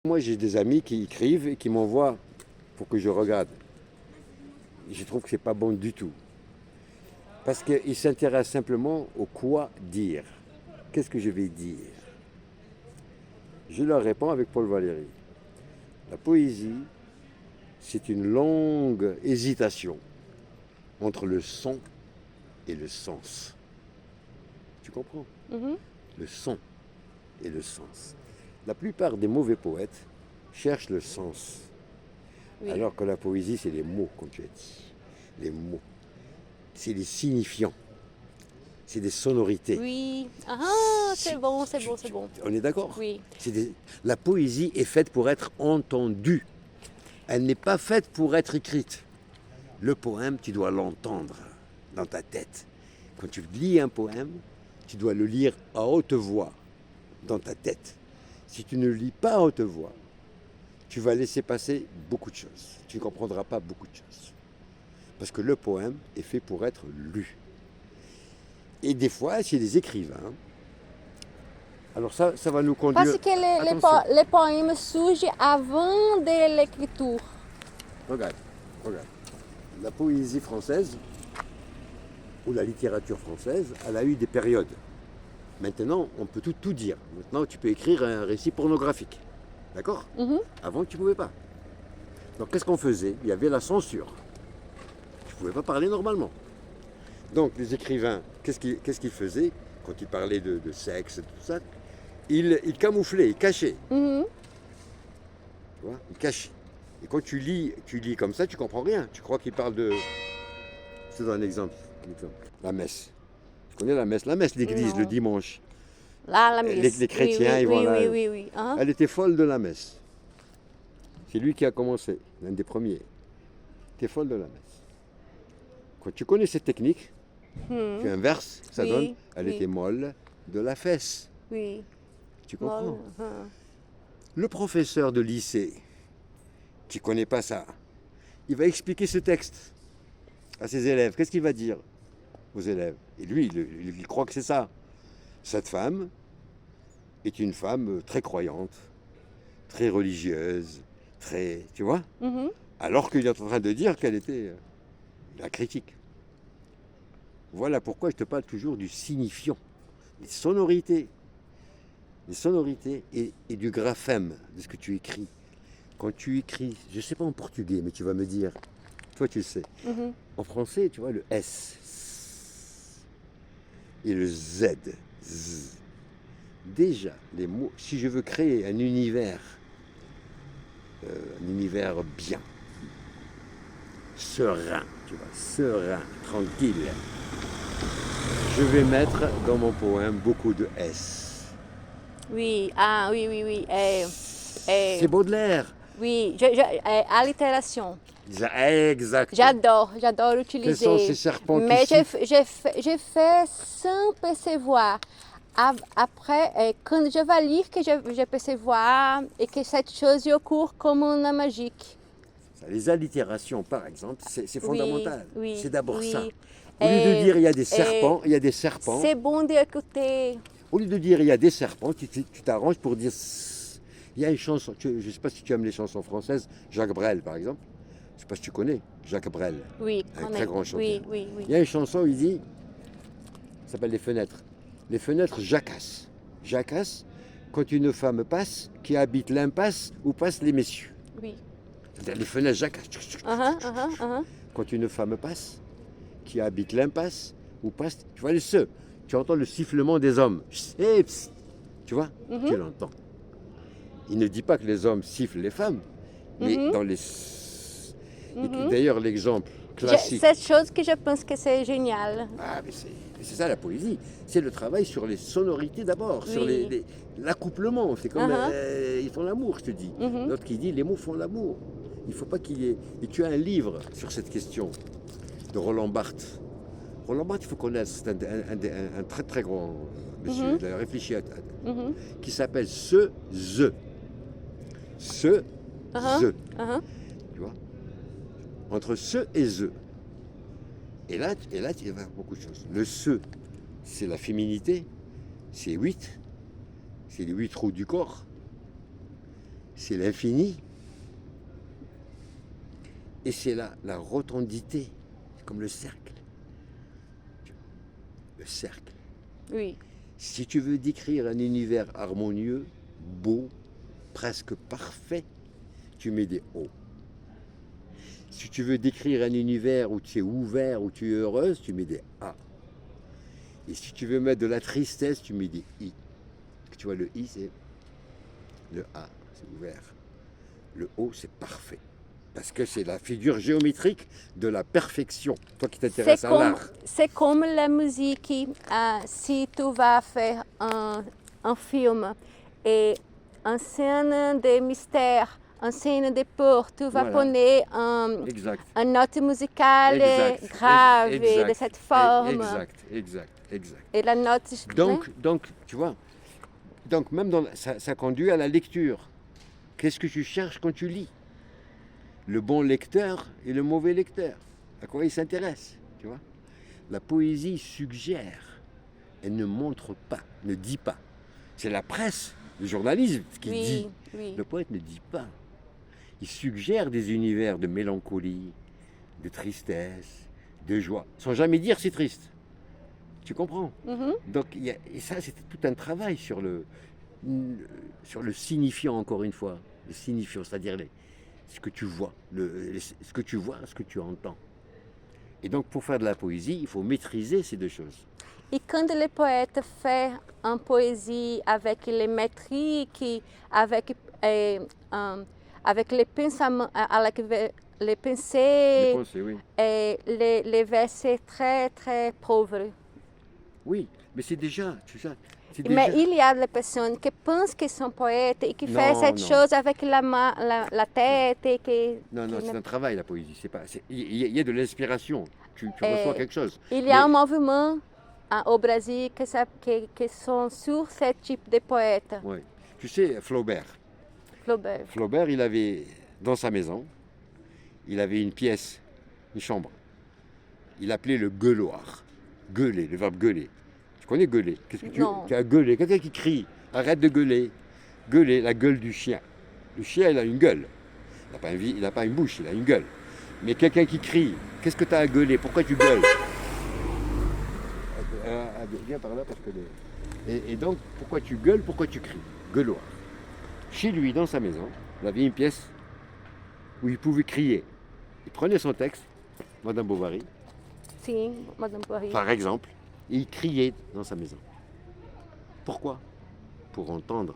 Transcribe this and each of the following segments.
Moi, j'ai des amis qui écrivent et qui m'envoient pour que je regarde. Je trouve que c'est pas bon du tout. Parce qu'ils s'intéressent simplement au quoi dire. Qu'est-ce que je vais dire? Je leur réponds avec Paul Valéry. La poésie, c'est une longue hésitation entre le son et le sens. Tu comprends? Mhm. Le son et le sens. La plupart des mauvais poètes cherchent le sens. Oui. Alors que la poésie, c'est les mots, comme tu as dit. Les mots. C'est les signifiants. C'est des sonorités. Oui. Ah, c'est bon, c'est Tu- bon, c'est tu- bon. On est d'accord? Oui. La poésie est faite pour être entendue. Elle n'est pas faite pour être écrite. Le poème, tu dois l'entendre dans ta tête. Quand tu lis un poème, tu dois le lire à haute voix dans ta tête. Si tu ne le lis pas à haute voix, tu vas laisser passer beaucoup de choses. Tu ne comprendras pas beaucoup de choses. Parce que le poème est fait pour être lu. Et des fois, chez les écrivains, alors ça va nous conduire... Parce que Attention, les poèmes surgent avant de l'écriture. regarde. La poésie française, ou la littérature française, elle a eu des périodes. Maintenant, on peut tout dire. Maintenant, tu peux écrire un récit pornographique. D'accord? Mhm. Avant, tu ne pouvais pas. Donc, qu'est-ce qu'on faisait? Il y avait la censure. Tu ne pouvais pas parler normalement. Donc, les écrivains, qu'est-ce qu'ils faisaient quand ils parlaient de sexe et tout ça? Ils camouflaient, ils cachaient. Mhm. Tu vois? Ils cachaient. Et quand tu lis comme ça, tu comprends rien. Tu crois qu'ils parlent de... Je te donne un exemple. La messe. Tu connais la messe d'église, Non. le dimanche. Là, la Les messe. chrétiens, oui, ils vont oui, là. oui, oui, oui. Hein? Elle était folle de la messe. C'est lui qui a commencé, l'un des premiers. Elle était folle de la messe. Quand tu connais cette technique, Hmm. tu inverses, ça Oui, donne, elle oui. était molle de la fesse. Oui. Tu comprends? Molle, hein. Le professeur de lycée, qui ne connaît pas ça, il va expliquer ce texte à ses élèves. Qu'est-ce qu'il va dire aux élèves? Et lui, il croit que c'est ça. Cette femme est une femme très croyante, très religieuse, très... Tu vois? Mhm. Alors qu'il est en train de dire qu'elle était la critique. Voilà pourquoi je te parle toujours du signifiant, des sonorités. Les sonorités et du graphème de ce que tu écris. Quand tu écris, je ne sais pas en portugais, mais tu vas me dire, toi tu le sais. Mhm. En français, tu vois, le S et le Z. Z. Déjà, les mots, si je veux créer un univers bien, serein, tu vois, serein, tranquille, je vais mettre dans mon poème beaucoup de S. Oui, ah, oui, oui, oui. C'est Baudelaire. Oui, allitération. Exact. J'adore Quels sont ces utiliser. serpents qui Mais sifflent? j'ai fait sans percevoir. Après, quand je vais lire, que je percevoir et que cette chose occure comme une magique. Les allitérations, par exemple, c'est fondamental. Oui, C'est d'abord oui. ça. Au lieu de dire il y a des serpents, il y a des serpents. C'est bon d'écouter. Au lieu de dire il y a des serpents, tu t'arranges pour dire... Il y a une chanson, je ne sais pas si tu aimes les chansons françaises, Jacques Brel par exemple. Je ne sais pas si tu connais Jacques Brel, Oui, un très grand chanteur. Oui, oui, oui. Il y a une chanson où il dit, ça s'appelle Les Fenêtres. Les fenêtres jacassent. Jacassent quand une femme passe qui habite l'impasse où passent les messieurs. Oui. C'est-à-dire les fenêtres jacassent. Quand une femme passe qui habite l'impasse où passe, tu vois, tu entends le sifflement des hommes. Tu vois, tu l'entends. Il ne dit pas que les hommes sifflent les femmes, mais dans les... D'ailleurs, l'exemple classique... Cette chose que je pense que c'est génial. Ah, mais c'est ça la poésie. C'est le travail sur les sonorités d'abord, Oui. sur l'accouplement. C'est comme ils font l'amour, je te dis. L'autre qui dit les mots font l'amour. Il ne faut pas qu'il y ait... Et tu as un livre sur cette question de Roland Barthes. Roland Barthes, il faut connaître, c'est un très très grand monsieur, il a réfléchi qui s'appelle Ce, The. Ce, The. Tu vois? Entre ce et the. Et là, tu vas voir beaucoup de choses. Le ce, c'est la féminité, c'est 8, c'est les 8 trous du corps. c'est l'infini. Et c'est la rotondité, comme le cercle. Le cercle. Oui. Si tu veux décrire un univers harmonieux, beau, presque parfait, tu mets des O. Si tu veux décrire un univers où tu es ouvert, où tu es heureuse, tu mets des A. Et si tu veux mettre de la tristesse, tu mets des I. Tu vois, le I, c'est le A, c'est ouvert. Le O, c'est parfait. Parce que c'est la figure géométrique de la perfection. Toi qui t'intéresses à l'art. C'est comme la musique. Si tu vas faire un film et une scène de mystère, une scène de peur, tu vas prendre Exact. une note musicale Exact. grave Exact. de cette forme. Exact. Et la note... Donc, tu vois, donc même ça conduit à la lecture. Qu'est-ce que tu cherches quand tu lis? Le bon lecteur et le mauvais lecteur. À quoi il s'intéresse, tu vois? La poésie suggère. Elle ne montre pas, ne dit pas. C'est la presse, le journalisme qui dit. Oui. Le poète ne dit pas. Il suggère des univers de mélancolie, de tristesse, de joie, sans jamais dire c'est triste. Tu comprends? Donc, et ça, c'était tout un travail sur le signifiant, encore une fois. Le signifiant, c'est-à-dire ce que tu vois, ce que tu vois, ce que tu entends. Et donc, pour faire de la poésie, il faut maîtriser ces deux choses. Et quand le poète fait une poésie avec les métriques, avec les pensaments, avec les pensées, Oui. et les versets très, très pauvres. Oui, mais c'est déjà, tu sais, Mais il y a des personnes qui pensent qu'ils sont poètes et qui font cette chose avec la tête. Non, c'est un travail, la poésie. Il y a de l'inspiration. Tu reçois quelque chose. Il y a un mouvement au Brésil qui sont sur ce type de poètes. Oui. Tu sais, Flaubert, il avait, dans sa maison, il avait une pièce, une chambre. Il appelait le gueuloir. Gueuler, le verbe gueuler. Tu connais gueuler? Qu'est-ce que tu as gueulé? Quelqu'un qui crie. Arrête de gueuler. Gueuler, la gueule du chien. Le chien, il a une gueule. Il n'a pas une bouche, il a une gueule. Mais quelqu'un qui crie, qu'est-ce que tu as à gueuler? Pourquoi tu gueules? Viens par là parce que... Et donc, pourquoi tu gueules? Pourquoi tu cries? Gueuloir. Chez lui, dans sa maison, il avait une pièce où il pouvait crier. Il prenait son texte, Madame Bovary. Si, Madame Bovary. Par exemple, et il criait dans sa maison. Pourquoi? Pour entendre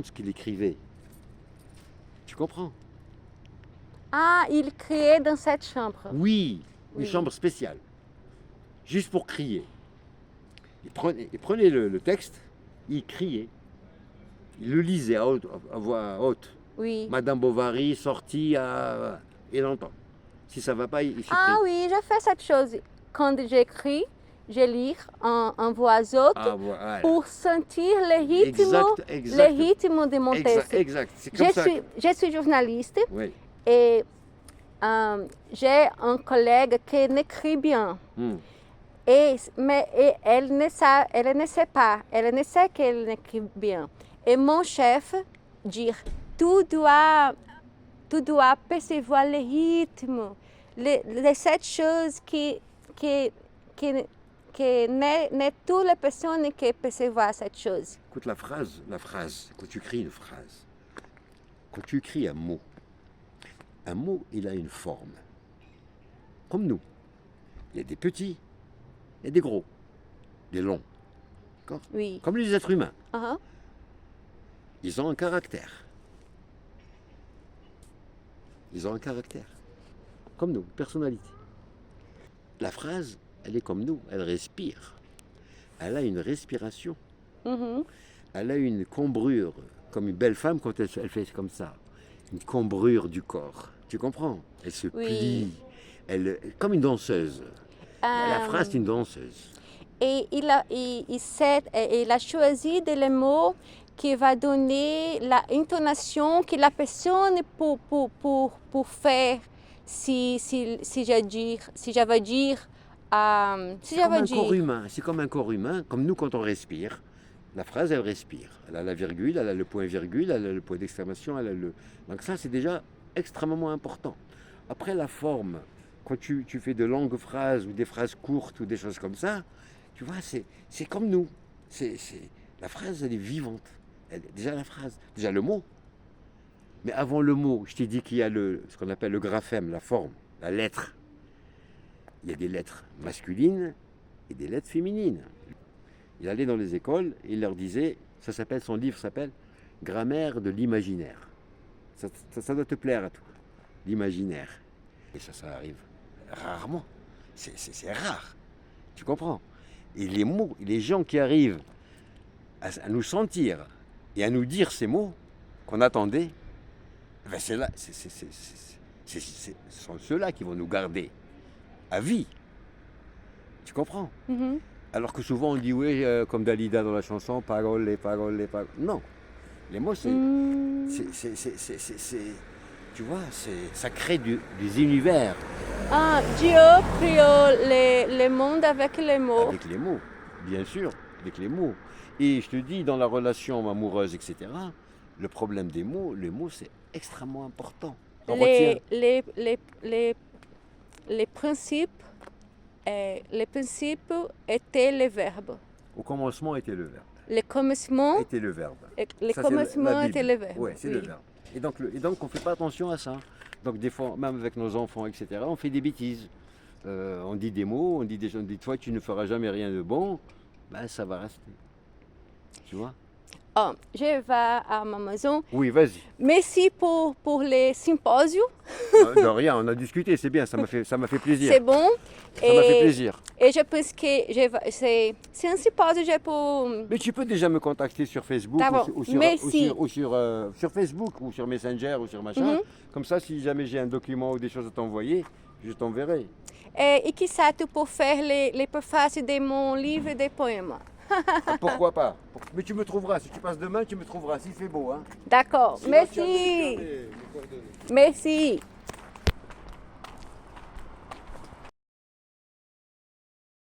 ce qu'il écrivait. Tu comprends? Ah, il criait dans cette chambre. Oui, une chambre spéciale. Juste pour crier. Il prenait le texte, il criait. Il le lisait à voix haute. Oui. Madame Bovary sortie à... Il entend. Si ça ne va pas, il supprime. Ah oui, je fais cette chose. Quand j'écris, je lis en voix haute voilà. pour sentir le rythme de mon texte. Exact. C'est comme je suis journaliste oui. et j'ai un collègue qui n'écrit bien. Mais elle ne sait pas, elle ne sait qu'elle n'écrit bien. Et mon chef dit, tu dois percevoir le rythme, cette chose qui n'est toutes les personnes qui perçoivent cette chose. Écoute la phrase, quand tu écris une phrase, quand tu écris un mot, il a une forme. Comme nous. Il y a des petits, il y a des gros, des longs. D'accord? Oui. Comme les êtres humains. Uh-huh. Ils ont un caractère. Comme nous, personnalité. La phrase, elle est comme nous, elle respire. Elle a une respiration. Elle a une cambrure, comme une belle femme quand elle fait comme ça. Une cambrure du corps. Tu comprends? Elle se plie. Comme une danseuse. La phrase, c'est une danseuse. Et il a choisi des mots qui va donner l'intonation que la personne pour faire si je veux dire C'est comme un corps humain, comme nous quand on respire. La phrase, elle respire. Elle a la virgule, elle a le point-virgule, elle a le point d'exclamation, elle a le... Donc ça, c'est déjà extrêmement important. Après, la forme, quand tu fais de longues phrases ou des phrases courtes ou des choses comme ça, tu vois, c'est comme nous. La phrase, elle est vivante. Déjà la phrase, déjà le mot. Mais avant le mot, je t'ai dit qu'il y a ce qu'on appelle le graphème, la forme, la lettre. Il y a des lettres masculines et des lettres féminines. Il allait dans les écoles et il leur disait, son livre s'appelle Grammaire de l'imaginaire. Ça doit te plaire à toi, l'imaginaire. Et ça arrive rarement. C'est rare. Tu comprends? Et les mots, les gens qui arrivent à nous sentir et à nous dire ces mots qu'on attendait, ben ce sont ceux-là qui vont nous garder à vie. Tu comprends? Mhm. Alors que souvent on dit, oui, comme Dalida dans la chanson, parole, les paroles, les paroles. Non. Les mots, tu vois, ça crée des univers. Ah, Dieu créé le monde avec les mots. Avec les mots, bien sûr, avec les mots. Et je te dis, dans la relation amoureuse, etc., le problème des mots, les mots, c'est extrêmement important. Les principes étaient les verbes. Au commencement était le verbe. Le commencement Était le verbe. Le Ça, commencement c'est était le verbe. Oui, c'est le verbe. Et donc, on ne fait pas attention à ça. Donc, des fois, même avec nos enfants, etc., on fait des bêtises. On dit des mots, on dit des choses. On dit, toi, tu ne feras jamais rien de bon. Ben, ça va rester. Tu vois? Oh, je vais à ma maison. Oui, vas-y. Merci pour les symposiums. De rien, on a discuté, c'est bien, ça m'a fait plaisir. C'est bon. Ça m'a fait plaisir. Et je pense que c'est un symposium pour... Mais tu peux déjà me contacter sur Facebook sur Facebook ou sur Messenger ou sur machin. Comme ça, si jamais j'ai un document ou des choses à t'envoyer, je t'enverrai. Et qui ça, tu peux faire les préfaces de mon livre de poèmes. Pourquoi pas? Mais tu me trouveras, si tu passes demain, tu me trouveras, s'il fait beau. Hein. D'accord, Sinon, merci. mes coordonnées. Merci.